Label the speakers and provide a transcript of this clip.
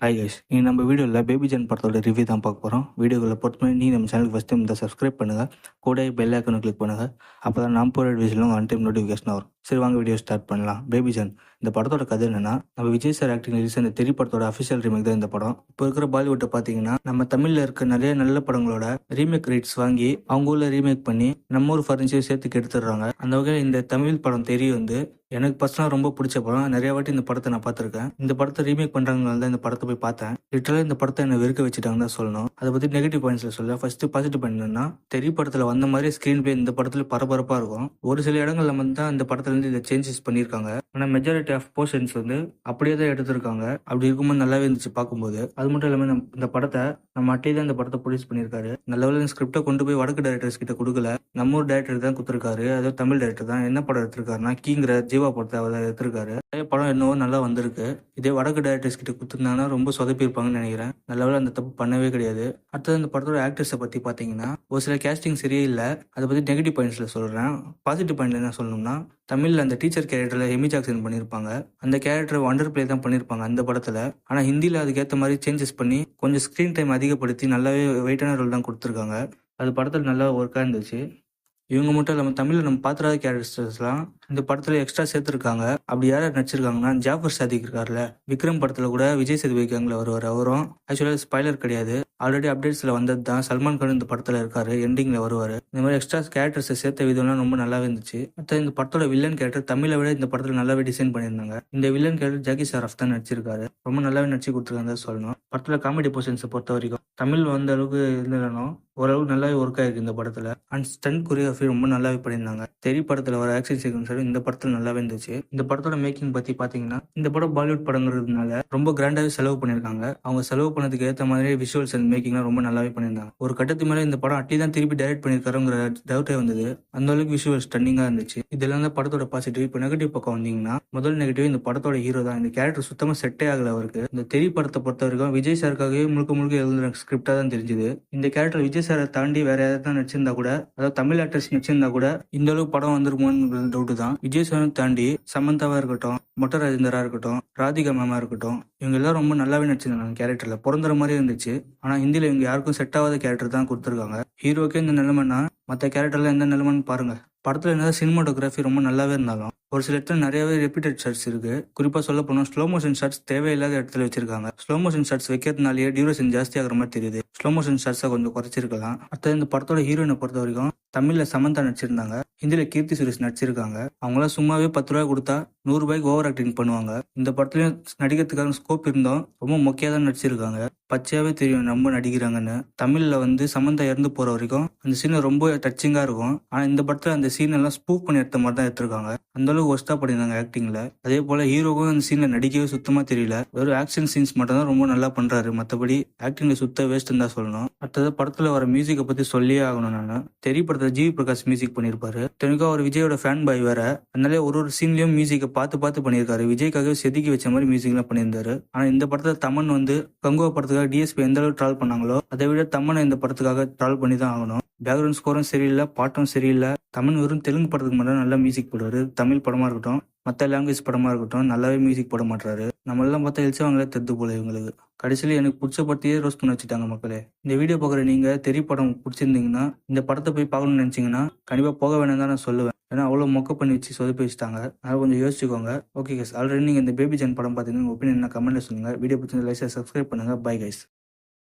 Speaker 1: Hi guys, நீங்கள் நம்ம வீடியோவில் பேபி ஜான் படத்தோட ரிவ்யூ தான் பார்க்க போகிறோம். வீடியோவில் பொறுத்த மாதிரி நீங்கள் நம்ம சேனலுக்கு ஃபஸ்ட் டைம் இந்த சப்ஸ்கிரைப் பண்ணுங்கள், கூட பெல் ஐக்கனை கிளிக் பண்ணுங்கள். அப்போ தான் நான் போகிற வீடியோஸ்லாம் ஒன் டைம் நோட்டிஃபிகேஷன் வரும். சரி, வாங்க வீடியோ ஸ்டார்ட் பண்ணலாம். பேபி ஜான் இந்த படத்தோட கதை என்னன்னா, நம்ம விஜய் சார் ஆக்டிங் ரிலீஸ் இந்த தெரி படத்தோட அஃபிஷியல் ரீமேக் தான் இந்த படம். இப்போ இருக்கிற பாலிவுட்டை பார்த்தீங்கன்னா, நம்ம தமிழில் இருக்க நிறைய நல்ல படங்களோட ரீமேக் ரைட்ஸ் வாங்கி அவங்க ஊரில் ரீமேக் பண்ணி நம்ம ஊர் ஃபர்னிச்சர் சேர்த்து எடுத்துடுறாங்க. அந்த வகையில் இந்த தமிழ் படம் தெரி வந்து எனக்கு பர்சனலாக ரொம்ப பிடிச்ச படம். நிறைய வாட்டி இந்த படத்தை நான் பார்த்துருக்கேன். இந்த படத்தை ரீமேக் பண்ணுறாங்கனால தான் இந்த படத்தை போய் பார்த்தேன். லிட்டரலாக இந்த படத்தை என்னை வெறுக்க வச்சுட்டாங்க தான் சொல்லணும். அதை பற்றி நெகட்டிவ் பாயிண்ட்ஸில் சொல்ல, ஃபர்ஸ்ட் பாசிட்டிவ் பாயிண்ட் என்னன்னா, தெரி படத்தில் வந்த மாதிரி ஸ்க்ரீன் பிளே இந்த படத்தில் பரபரப்பாக இருக்கும். ஒரு சில இடங்கள்ல வந்து தான் இந்த படத்துலேருந்து இதை சேஞ்சஸ் பண்ணியிருக்காங்க. ஆனால் மெஜாரிட்டி ஆஃப் போர்ஷன்ஸ் வந்து அப்படியே தான் எடுத்திருக்காங்க. அப்படி இருக்கும்போது நல்லாவே இருந்துச்சு பார்க்கும்போது. அது மட்டும் இல்லாமல் இந்த படத்தை நம்ம அட்டை தான் இந்த படத்தை ப்ரொடியூஸ் பண்ணியிருக்காரு. நல்ல வேலை ஸ்கிரிப்டை கொண்டு போய் வடக்கு டைரக்டர்ஸ் கிட்ட கொடுக்கல, நம்ம ஊர் டைரக்டர் தான் கொடுத்துருக்காரு. அதாவது தமிழ் டைரக்டர் தான். என்ன படம் எடுத்திருக்காருன்னா, கீங்கிற ஜீவா படத்தை அவர் எடுத்திருக்காரு. நிறைய படம் என்னவோ நல்லா வந்திருக்கு. இதே வடக்கு டைரக்டர்ஸ் கிட்ட கொடுத்துருந்தாங்கன்னா ரொம்ப சொதப்பிருப்பாங்கன்னு நினைக்கிறேன். நல்ல வேலை அந்த தப்பு பண்ணவே கிடையாது. அடுத்தது இந்த படத்தோட ஆக்டர்ஸை பற்றி பார்த்தீங்கன்னா, ஒரு சில கேஸ்டிங் சரியே இல்லை. அதை பற்றி நெகட்டிவ் பாயிண்ட்ஸில் சொல்கிறேன். பாசிட்டிவ் பாயிண்ட் என்ன சொல்லணும்னா, தமிழில் அந்த டீச்சர் கேரக்டரில் எமி ஜாக்சன் பண்ணியிருப்பாங்க. அந்த கேரக்டர் வண்டர் பிளே தான் பண்ணியிருப்பாங்க அந்த படத்தில். ஆனால் ஹிந்தியில் அதுக்கேற்ற மாதிரி சேஞ்சஸ் பண்ணி கொஞ்சம் ஸ்க்ரீன் டைம் அதிகப்படுத்தி நல்லாவே வெயிட்டான ரோல் தான் கொடுத்துருக்காங்க. அது படத்தில் நல்லா ஒர்க்காக இருந்துச்சு. இவங்க மட்டும் இல்லாமல் தமிழில் நம்ம பார்த்துறாத கேரக்டர்ஸ்லாம் இந்த படத்தில் எக்ஸ்ட்ரா சேர்த்துருக்காங்க. அப்படி யார் நடிச்சிருக்காங்கன்னா, ஜாஃபர் சாதிக் இருக்கார்ல, விக்ரம் படத்தில் கூட விஜய் சேதுபதி கேங்கில் வருவார். அவரும் ஆக்சுவலாக ஸ்பாய்லர் கிடையாது, ஆல்ரெடி அப்டேட்ஸில் வந்தது தான். சல்மான் கான் இந்த படத்தில் இருக்காரு, எண்டிங்கில் வருவார். இந்த மாதிரி எக்ஸ்ட்ரா கேரக்டர்ஸை சேர்த்த விதம்லாம் ரொம்ப நல்லாவே இருந்துச்சு. அடுத்த இந்த படத்தோட வில்லன் கேரக்டர் தமிழை விட இந்த படத்தில் நல்லாவே டிசைன் பண்ணியிருந்தாங்க. இந்த வில்லன் கேரக்டர் ஜாக்கி ஷராஃப் தான் நடிச்சிருக்காரு. ரொம்ப நல்லாவே நடிச்சு கொடுத்துருக்காங்க சொல்லணும். படத்தில் காமெடி போர்ஷன்ஸை பொறுத்த வரைக்கும் தமிழ் வந்த அளவுக்கு இருந்தாலும் ஓரளவுக்கு நல்லாவே ஒர்க் ஆயிருக்கு இந்த படத்தில். அண்ட் ஸ்டன்ட் கொரியோகிராஃபி ரொம்ப நல்லாவே பண்ணியிருந்தாங்க. தெரி படத்தில் வர ஆக்ஷன் சீக்வன்ஸ் இந்த படத்தில் நல்லாவே இருந்துச்சு. இந்த படத்தோட மேக்கிங் பற்றி பார்த்தீங்கன்னா, இந்த படம் பாலிவுட் படங்கிறதுனால ரொம்ப கிராண்டாகவே செலவு பண்ணியிருக்காங்க. அவங்க செலவு பண்ணதுக்கு ஏற்ற மாதிரி விஷுவல்ஸ் அண்ட் மேக்கிங்லாம் ரொம்ப நல்லாவே பண்ணியிருந்தாங்க. ஒரு கட்டத்து மேலே இந்த படம் அட்டி தான் திருப்பி டைரக்ட் பண்ணியிருக்காருங்கிற டவுட்டே வந்தது. அந்த அளவுக்கு விஷுவல் ஸ்டன்னிங்காக இருந்துச்சு. இதெல்லாம் தான் படத்தோட பாசிட்டிவ். இப்போ நெகட்டிவ் பக்கம் வந்தீங்கன்னா, முதல் நெகட்டிவ் இந்த படத்தோட ஹீரோ தான். இந்த கேரக்டர் சுத்தமாக செட்டே ஆகல அவருக்கு. இந்த தெரி படத்தை பொறுத்த வரைக்கும் விஜய் சாருக்காகவே முழுக்க எழுதுற ஸ்கிரிப்டாக தான் தெரிஞ்சுது. இந்த கேரக்டர் விஜய் சாரை தாண்டி வேற யாராவது தான் நடிச்சிருந்தா கூட, அதாவது தமிழ் ஆக்டர்ஸ் நடிச்சிருந்தா கூட இந்த அளவுக்கு படம் வந்திருக்குமோன்னு டவுட் தான். விஜய் சாரை தாண்டி சமந்தாவா இருக்கட்டும், மொட்ட ராஜேந்திரா இருக்கட்டும், ராதிகா மேமா இருக்கட்டும், இவங்க எல்லாம் ரொம்ப நல்லாவே நடிச்சிருந்தாங்க. கேரக்டர்ல பிறந்துற மாதிரி இருந்துச்சு. ஆனா ஹிந்தியில இவங்க யாருக்கும் செட் ஆகாத கேரக்டர் தான் கொடுத்துருக்காங்க. ஹீரோக்கே இந்த நிலைமைன்னா மற்ற கேரக்டர்ல எந்த நிலைமைன்னு பாருங்க. படத்துல என்ன சினிமாட்டோகிராஃபி ரொம்ப நல்லாவே இருந்தாலும் ஒரு சில இடத்துல நிறையவே ரிப்பீட்டட் ஷாட்ஸ் இருக்கு. குறிப்பா சொல்ல போனா ஸ்லோ மோஷன் ஷாட்ஸ் தேவையில்லாத இடத்துல வச்சிருக்காங்க. ஸ்லோ மோஷன் ஷாட்ஸ் வைக்கிறதுனாலேயே டியூரேஷன் ஜாஸ்தி ஆகிற மாதிரி தெரியுது. ஸ்லோ மோஷன் ஷாட்ஸை கொஞ்சம் குறைச்சிருக்கலாம். அடுத்தது இந்த படத்தோட ஹீரோயினை பொறுத்த வரைக்கும் தமிழ்ல சமந்தா நடிச்சிருந்தாங்க, ஹிந்தியில கீர்த்தி சுரேஷ் நடிச்சிருக்காங்க. அவங்களாம் சும்மாவே 10 ரூபாய் கொடுத்தா 100 ரூபாய்க்கு ஓவர் ஆக்டிங் பண்ணுவாங்க. இந்த படத்துலயும் நடிக்கிறதுக்கான ஸ்கோப் இருந்தோம், ரொம்ப மொக்கையா தான் நடிச்சிருக்காங்க. பச்சையாவே தெரியும் நம்ம நடிக்கிறாங்கன்னு. தமிழ்ல வந்து சமந்தா இறந்து போற வரைக்கும் அந்த சீன் ரொம்ப டச்சிங்கா இருக்கும். ஆனா இந்த படத்துல அந்த சீன் எல்லாம் ஸ்பூக் பண்ணி எடுத்த மாதிரி தான் எடுத்திருக்காங்க. அந்த அளவுக்கு ஒஸ்டா பண்ணியிருந்தாங்க ஆக்டிங்ல. அதே போல ஹீரோக்கும் அந்த சீன்ல நடிக்கவே சுத்தமா தெரியல. வெறும் ஆக்ஷன் சீன்ஸ் மட்டும் தான் ரொம்ப நல்லா பண்றாரு. மற்றபடி ஆக்டிங்ல சுத்த வேஸ்ட் தான் சொல்லணும். அடுத்தது படத்துல வர மியூசிக்கை பத்தி சொல்லியே ஆகணும். நான் தெரிய படத்துல ஜிவி பிரகாஷ் மியூசிக் பண்ணியிருப்பாரு. தெனுக்கா ஒரு விஜயோட ஃபேன் பாய் வேற, அதனால ஒரு சீன்லயும் மியூசிக்கை பார்த்து பண்ணியிருக்காரு. விஜய்க்காகவே செதுக்கி வச்ச மாதிரி மியூசிக் எல்லாம் பண்ணியிருந்தாரு. ஆனா இந்த படத்துல தமன் வந்து கங்குவா படத்துக்காக டிஎஸ்பி எந்த அளவுக்கு ட்ரால் பண்ணாங்களோ அதை விட தமனை இந்த படத்துக்காக ட்ரால் பண்ணி தான் ஆகணும். பேக்ரவுண்ட் ஸ்கோரும் சரியில்லை, பாட்டும் சரியில்லை. தமன் வெறும் தெலுங்கு படத்துக்கு மட்டும் நல்லா மியூசிக் போடுவாரு. தமிழ் படமா இருக்கட்டும், மற்ற லாங்குவேஜ் படமா இருக்கட்டும், நல்லாவே மியூசிக் போட மாட்டாரு. நம்ம எல்லாம் பார்த்தா எழுச்சவங்களே தெரிந்து போல இவங்களுக்கு. கடைசியில் எனக்கு பிடிச்ச படத்தையே ரோஸ் பண்ண வச்சுட்டாங்க மக்களே. இந்த வீடியோ பார்க்குற நீங்க தெரி படம் பிடிச்சிருந்தீங்கன்னா, இந்த படத்தை போய் பார்க்கணும்னு நினைச்சீங்கன்னா கண்டிப்பா போக வேணாம் தான் நான் சொல்லுவேன். ஏன்னா அவ்வளோ மொக்க பண்ணி வச்சு சொதப்பி வச்சுட்டாங்க. அதனால கொஞ்சம் யோசிச்சுக்கோங்க. ஓகே கைஸ், ஆல்ரெடி நீங்க இந்த பேபி ஜான் படம் பார்த்தீங்கன்னா ஒப்பீனியன் கமெண்ட்ல சொல்லுங்க. வீடியோ பிடிச்சிருந்தா லைக் சப்ஸ்கிரைப் பண்ணுங்க. Bye guys.